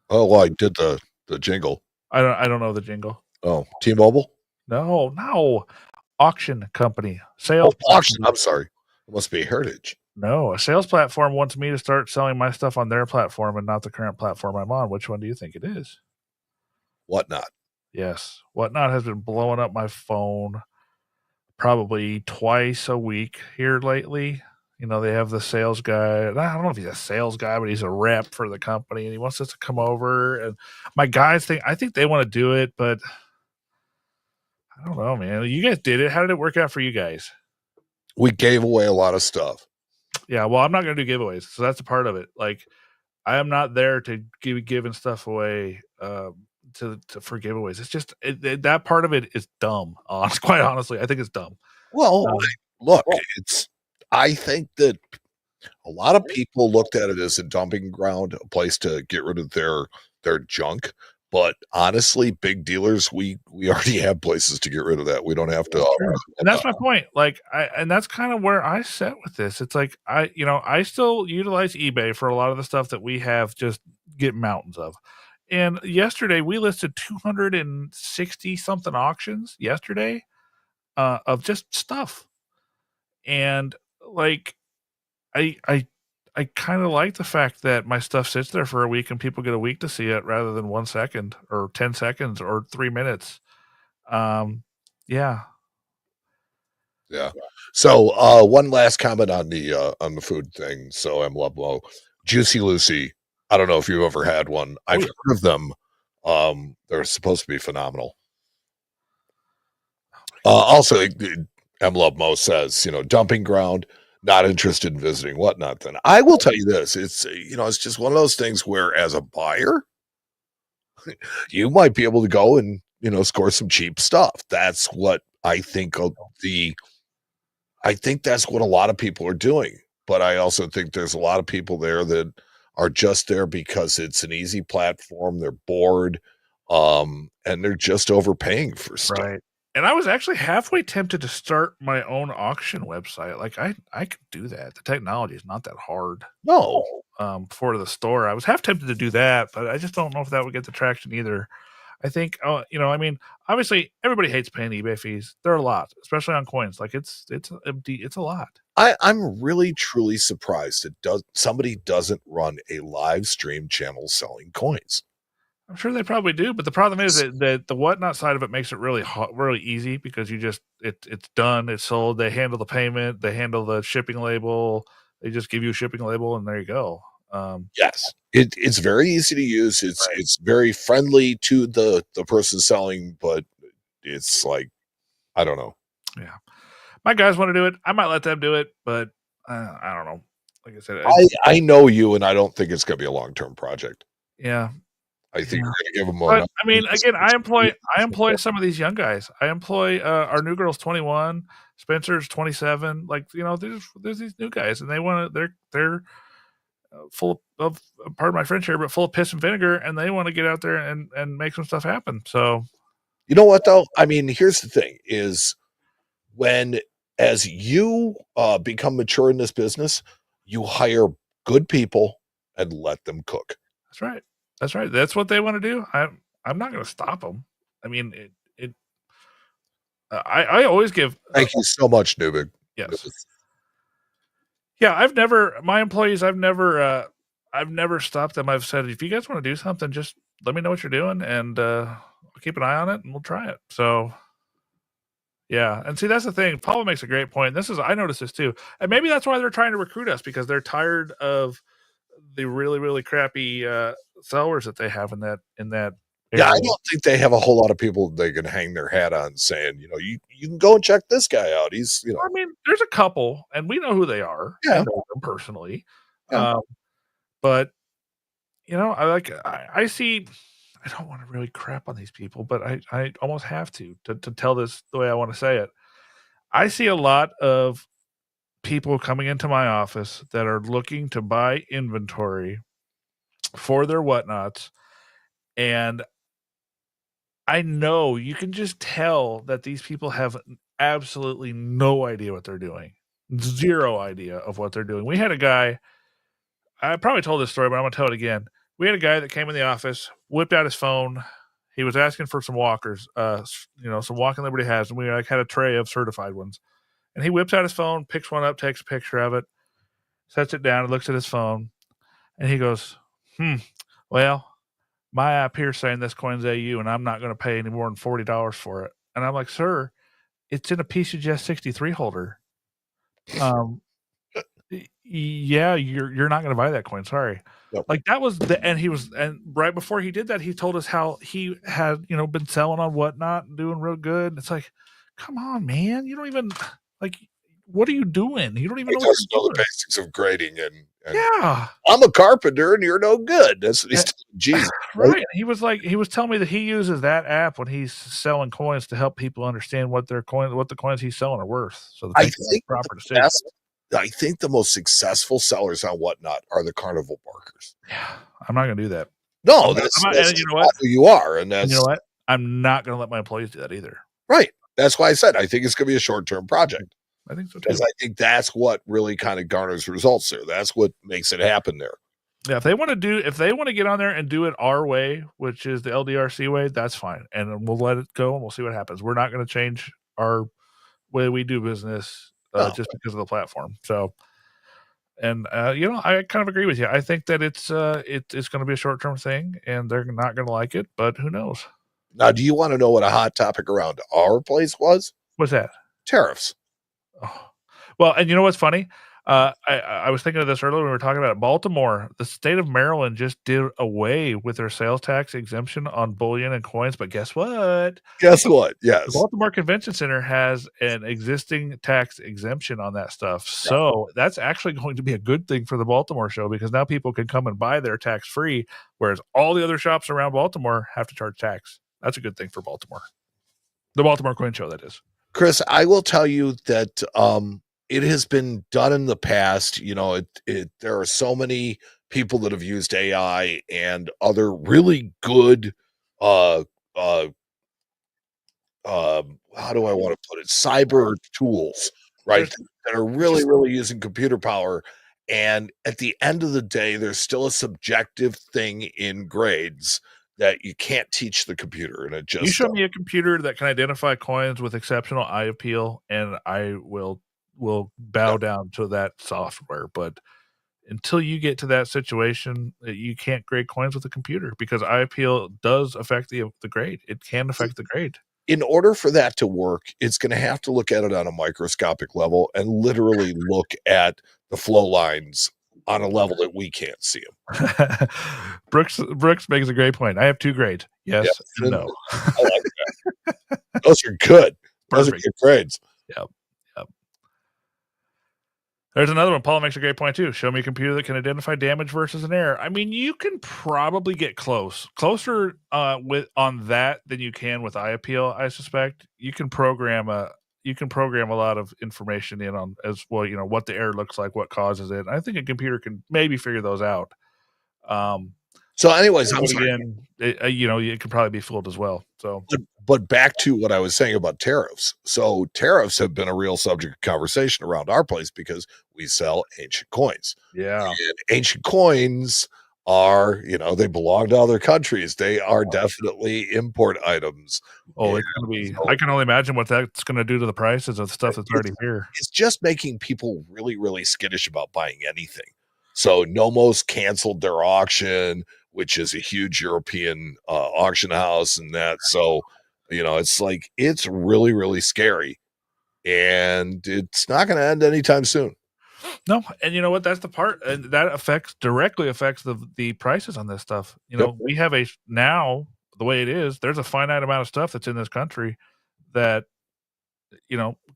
Oh, well, I did the jingle. I don't know the jingle. Oh, T-Mobile? No. Auction company. Sales. Auction. I'm sorry. It must be Heritage. No, a sales platform wants me to start selling my stuff on their platform and not the current platform I'm on. Which one do you think it is? Whatnot. Yes. Whatnot has been blowing up my phone probably twice a week here lately. They have the sales guy. I don't know if he's a sales guy, but he's a rep for the company, and he wants us to come over. And my guys I think they want to do it, but I don't know, man. You guys did it. How did it work out for you guys? We gave away a lot of stuff. Yeah, well, I'm not going to do giveaways, so that's a part of it. Like, I am not there to be giving stuff away for giveaways. It's just that part of it is dumb. Quite honestly, I think it's dumb. Well, look, I think that a lot of people looked at it as a dumping ground, a place to get rid of their junk. But honestly, big dealers, we already have places to get rid of that. We don't have to. And that's my point. Like, and that's kind of where I sit with this. It's like I still utilize eBay for a lot of the stuff that we have just get mountains of. And yesterday we listed 260 something auctions yesterday of just stuff. And like, I kind of like the fact that my stuff sits there for a week and people get a week to see it rather than 1 second or 10 seconds or 3 minutes. Yeah. Yeah. So one last comment on the food thing. So I'm Lublo. Juicy Lucy. I don't know if you've ever had one. Oh I've yeah. heard of them. They're supposed to be phenomenal. Also, M. Love Mo says, dumping ground, not interested in visiting, whatnot. Then I will tell you this: it's just one of those things where, as a buyer, you might be able to go and score some cheap stuff. That's what I think the. I think that's what a lot of people are doing, but I also think there's a lot of people there that are just there because it's an easy platform. They're bored, and they're just overpaying for stuff. Right. And I was actually halfway tempted to start my own auction website. Like I could do that. The technology is not that hard. No, For the store, I was half tempted to do that, but I just don't know if that would get the traction either. I think, I mean, obviously everybody hates paying eBay fees. They're a lot, especially on coins. Like it's a lot. I'm really truly surprised that somebody doesn't run a live stream channel selling coins. I'm sure they probably do, but the problem is that the whatnot side of it makes it really really easy because you just it's done, it's sold. They handle the payment, they handle the shipping label. They just give you a shipping label, and there you go. Yes, it's very easy to use. It's Right. it's very friendly to the person selling, but it's like I don't know. Yeah, my guys want to do it. I might let them do it, but I don't know. Like I said, I know you, and I don't think it's going to be a long term project. yeah. I think you're Yeah. going to give them But enough. I mean, again, I employ some of these young guys. I employ our new girl's 21, Spencer's 27. Like there's these new guys, and they're full of pardon my French here, but full of piss and vinegar, and they want to get out there and make some stuff happen. So You know what though? I mean, here's the thing: is when as you become mature in this business, you hire good people and let them cook. that's right. That's right. That's what they want to do. I'm not going to stop them. I mean, it. I always give. Thank you so much, Nubig. Yes. Yeah, my employees, I've never stopped them. I've said, if you guys want to do something, just let me know what you're doing, and I'll keep an eye on it, and we'll try it. So yeah, and see that's the thing. Paula makes a great point. I noticed this too, and maybe that's why they're trying to recruit us because they're tired of the really really crappy sellers that they have in that Yeah, I area. don't think they have a whole lot of people they can hang their hat on saying, you can go and check this guy out. He's, I mean, there's a couple, and we know who they are. I yeah, know them personally, yeah. um, but I see. I don't want to really crap on these people, but I almost have to tell this the way I want to say it. I see a lot of people coming into my office that are looking to buy inventory for their whatnots, and I know you can just tell that these people have absolutely no idea what they're doing. Zero idea of what they're doing. We had a guy, I probably told this story, but I'm gonna tell it again. We had a guy that came in the office, whipped out his phone. He was asking for some walkers, some Walking Liberty has, and we had a tray of certified ones. And he whips out his phone, picks one up, takes a picture of it, sets it down, and looks at his phone, and he goes, well, my app here saying this coin's AU, and I'm not going to pay any more than $40 for it. And I'm like, sir, it's in a PCGS 63 holder. Um, yeah, you're not going to buy that coin. Sorry. Yep. Like that was and right before he did that, he told us how he had, been selling on whatnot and doing real good. It's like, come on, man. You don't even like, what are you doing? You don't even He know what doesn't you're know the doing. basics of grading and Yeah. I'm a carpenter and you're no good. That's what he's telling Jesus. Right? Right. He was telling me that he uses that app when he's selling coins to help people understand what the coins he's selling are worth, so that I they can make think the proper decisions. best, I think the most successful sellers on whatnot are the carnival barkers. Yeah, I'm not gonna do that. No, I'm not, that's I'm not, that's and you know not what? who you are, and And you know that's what? I'm not gonna let my employees do that either. right. That's why I said I think it's going to be a short term project I think so too. because I think that's what really kind of garners results there. That's what makes it happen there. Yeah, if they want to get on there and do it our way, which is the LDRC way, that's fine, and then we'll let it go and we'll see what happens. We're not gonna change our way we do business No, just because of the platform. So. And I kind of agree with you. I think that it's going to be a short term thing, and they're not going to like it. But who knows? Now, do you want to know what a hot topic around our place was? What's that? Tariffs. Oh. Well, and you know what's funny? I was thinking of this earlier when we were talking about it. Baltimore, the state of Maryland just did away with their sales tax exemption on bullion and coins. But guess what? Guess what? The Yes. Baltimore Convention Center has an existing tax exemption on that stuff. So that's actually going to be a good thing for the Baltimore show because now people can come and buy their tax free, whereas all the other shops around Baltimore have to charge tax. That's a good thing for Baltimore. The Baltimore Coin Show, that is. Chris, I will tell you that it has been done in the past. You know, there are so many people that have used AI and other really good uh how do I want to put it? Cyber tools, right? That are really, really using computer power. And at the end of the day, there's still a subjective thing in grades that you can't teach the computer. And it just You show me a computer that can identify coins with exceptional eye appeal, and I will bow down to that software. But until you get to that situation, you can't grade coins with a computer because eye appeal does affect the grade. It can affect the grade. In order for that to work, it's going to have to look at it on a microscopic level and literally look at the flow lines on a level that we can't see them. Brooks makes a great point. I have 2 grades. Yes and no. I like that. Those are good. Those are good grades. Yep. There's another one. Paul makes a great point too. Show me a computer that can identify damage versus an error. I mean, you can probably get closer on that than you can with eye appeal. I suspect you can program a lot of information in on as well. You know what the error looks like, what causes it. I think a computer can maybe figure those out. So, anyways, I'm sorry. Again, it could probably be fooled as well. So, but back to what I was saying about tariffs. So, tariffs have been a real subject of conversation around our place because we sell ancient coins. Yeah, and ancient coins are, they belong to other countries. They are definitely import items. Oh, it's going to be. I can only imagine what that's going to do to the prices of stuff that's already here. It's just making people really, really skittish about buying anything. So, Nomos canceled their auction, which is a huge European auction house and that. So, it's like, it's really, really scary. And it's not going to end anytime soon. No, and you know what? That's the part and that directly affects the prices on this stuff. We have now the way it is, there's a finite amount of stuff that's in this country that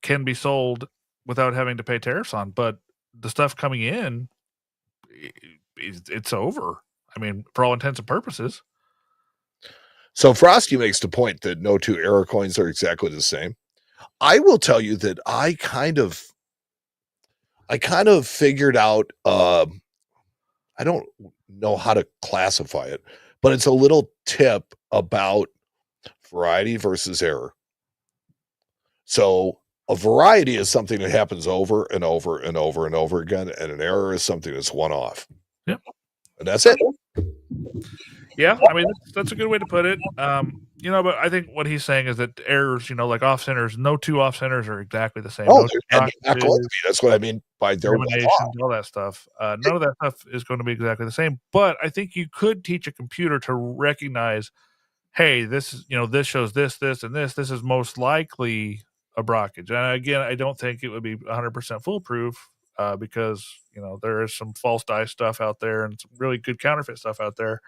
can be sold without having to pay tariffs on, but the stuff coming in, it's over. I mean, for all intents and purposes. So Frosty makes the point that no 2 error coins are exactly the same. I will tell you that I kind of figured out, I don't know how to classify it, but it's a little tip about variety versus error. So a variety is something that happens over and over and over and over again, and an error is something that's one off. Yep. And that's it. Yeah, I mean that's a good way to put it. But I think what he's saying is that errors, like off centers, no 2 off centers are exactly the same. Oh, and not going to be. That's what I mean by their all that stuff. None of that stuff is going to be exactly the same. But I think you could teach a computer to recognize, hey, this is this shows this, and this. This is most likely a blockage. And again, I don't think it would be 100% foolproof because there is some false die stuff out there and some really good counterfeit stuff out there.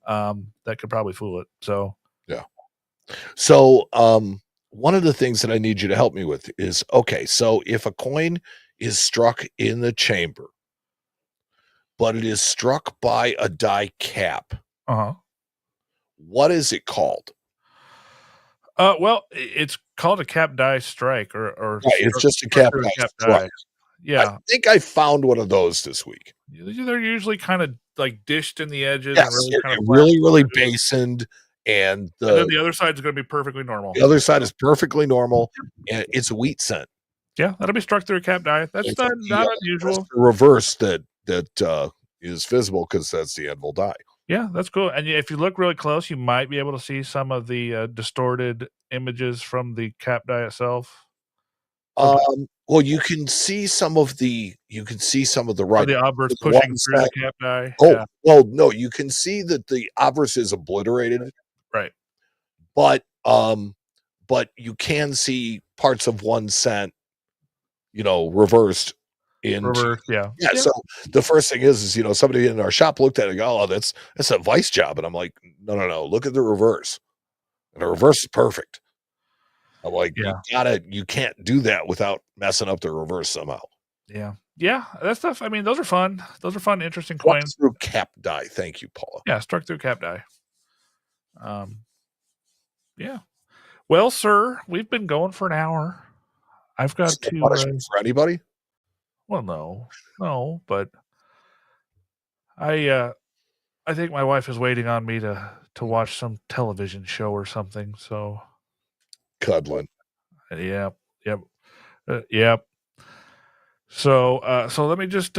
That could probably fool it. So, yeah. So, one of the things that I need you to help me with is, okay, so if a coin is struck in the chamber, but it is struck by a die cap, what is it called? Well, it's called a cap die strike or right, it's just a cap die strike. Yeah. I think I found one of those this week. They're usually kind of like dished in the edges. Yes, and really basined. And then the other side is going to be perfectly normal. The other side is perfectly normal, and it's a wheat cent. Yeah, that'll be struck through a cap die. That's not unusual. The reverse that is visible because that's the anvil die. Yeah, that's cool. And if you look really close, you might be able to see some of the distorted images from the cap die itself. Well, you can see some of the right. The obverse pushing through the cap die. Oh, yeah. Well, no, you can see that the obverse is obliterated. Right. but you can see parts of 1 cent, reversed into Reverse, yeah. yeah. So the first thing is somebody in our shop looked at it and go, oh, that's a vice job. And I'm like, no, look at the reverse. And the reverse is perfect. I'm like, you can't do that without messing up the reverse somehow. Yeah. Yeah. That stuff. I mean, those are fun. Those are fun, interesting Struck coins. through cap die. Thank you, Paula. Yeah. Struck through cap die. Yeah. Well, sir, we've been going for an hour. I've got to punishment for anybody. Well, no, but I think my wife is waiting on me to watch some television show or something. So cuddling. Yep. Yep. So let me just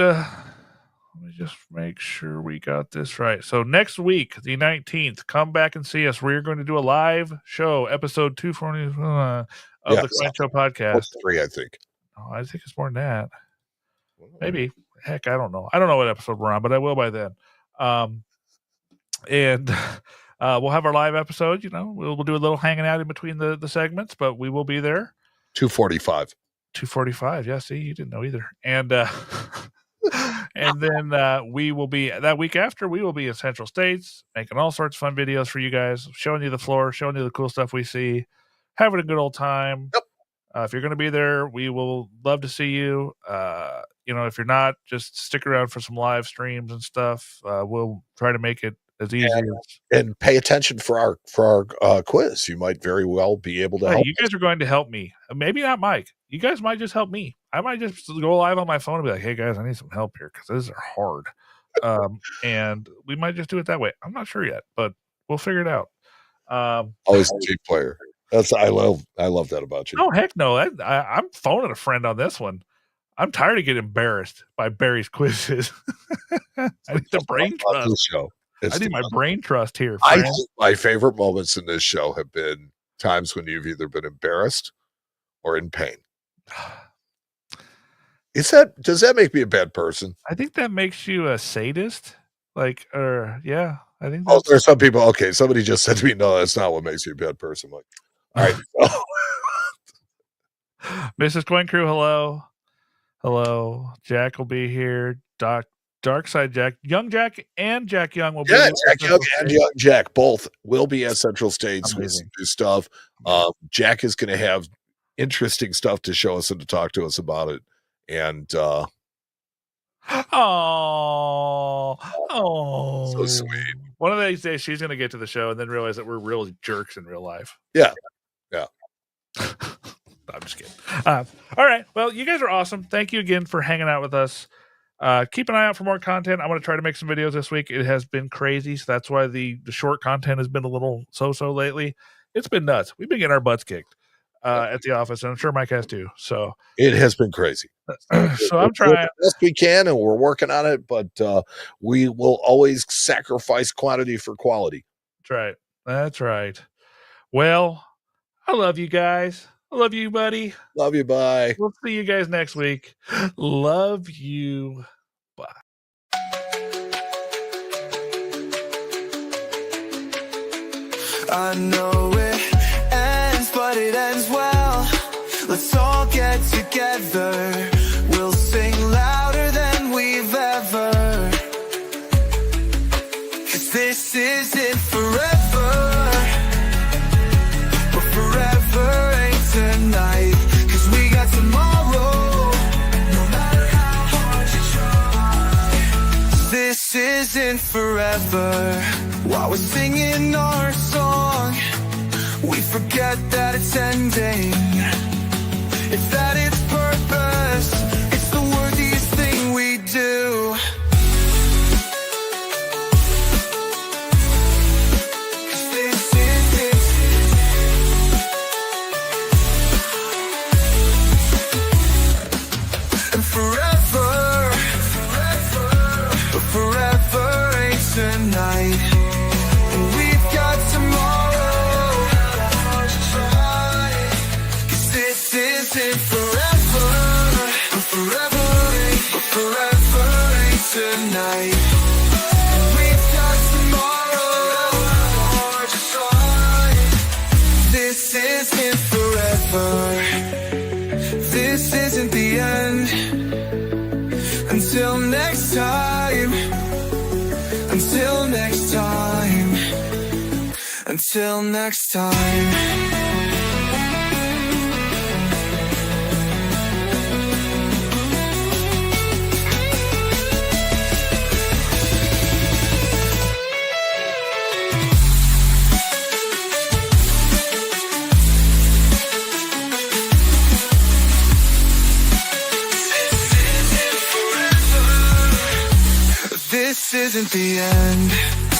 make sure we got this right. So next week, the 19th, come back and see us. We're going to do a live show, episode 240 of the Coin Show podcast. 3, I think. Oh, I think it's more than that. Maybe. Heck, I don't know. I don't know what episode we're on, but I will by then. And we'll have our live episode. We'll do a little hanging out in between the segments, but we will be there. 2:45. 2:45. Yeah, see, you didn't know either. And and then we will be that week after. We will be in Central States, making all sorts of fun videos for you guys, showing you the floor, showing you the cool stuff we see, having a good old time. Yep. If you're going to be there, we will love to see you. If you're not, just stick around for some live streams and stuff. We'll try to make it as easy and pay attention for our quiz. You might very well be able to help. You guys are going to help me. Maybe not Mike. You guys might just help me. I might just go live on my phone and be like, hey guys, I need some help here because these are hard. And we might just do it that way. I'm not sure yet, but we'll figure it out. Always a team player. I love that about you. Oh heck no! I'm phoning a friend on this one. I'm tired of getting embarrassed by Barry's quizzes. I need the brain trust. I need my brain trust here. I think my favorite moments in this show have been times when you've either been embarrassed or in pain. Does that make me a bad person? I think that makes you a sadist. I think. There's some people. Okay, somebody just said to me, "No, that's not what makes you a bad person." I'm like, all right. Mrs. Coin Crew, hello. Jack will be here. Dark Side Jack, Young Jack, and Jack Young will be. Yeah, Jack Young and Young Jack both will be at Central States with some new stuff. Jack is going to have interesting stuff to show us and to talk to us about it. And so sweet. One of these days she's going to get to the show and then realize that we're real jerks in real life. Yeah. I'm just kidding. All right. Well, you guys are awesome. Thank you again for hanging out with us. Keep an eye out for more content. I'm going to try to make some videos this week. It has been crazy, so that's why the short content has been a little so-so lately. It's been nuts. We've been getting our butts kicked at the office, and I'm sure Mike has too. So it has been crazy. So I'm trying the best we can, and we're working on it. But we will always sacrifice quantity for quality. That's right. Well, I love you guys. I love you, buddy. Love you. Bye. We'll see you guys next week. Love you. Bye. I know it ends, but it ends well. Let's all get together. We'll sing louder than we've ever. 'Cause this isn't forever. But forever ain't tonight. 'Cause we got tomorrow. No matter how hard you try. This isn't forever. While we're singing our song, we forget that it's ending. It's that its purpose, it's the worthiest thing we do. 'Cause this is it. And forever ain't tonight. And we've got tomorrow. 'Cause this isn't forever. But forever ain't tonight. And we've got tomorrow. forever. This isn't the end. Until next time. Until next time. Until next time. This isn't the end.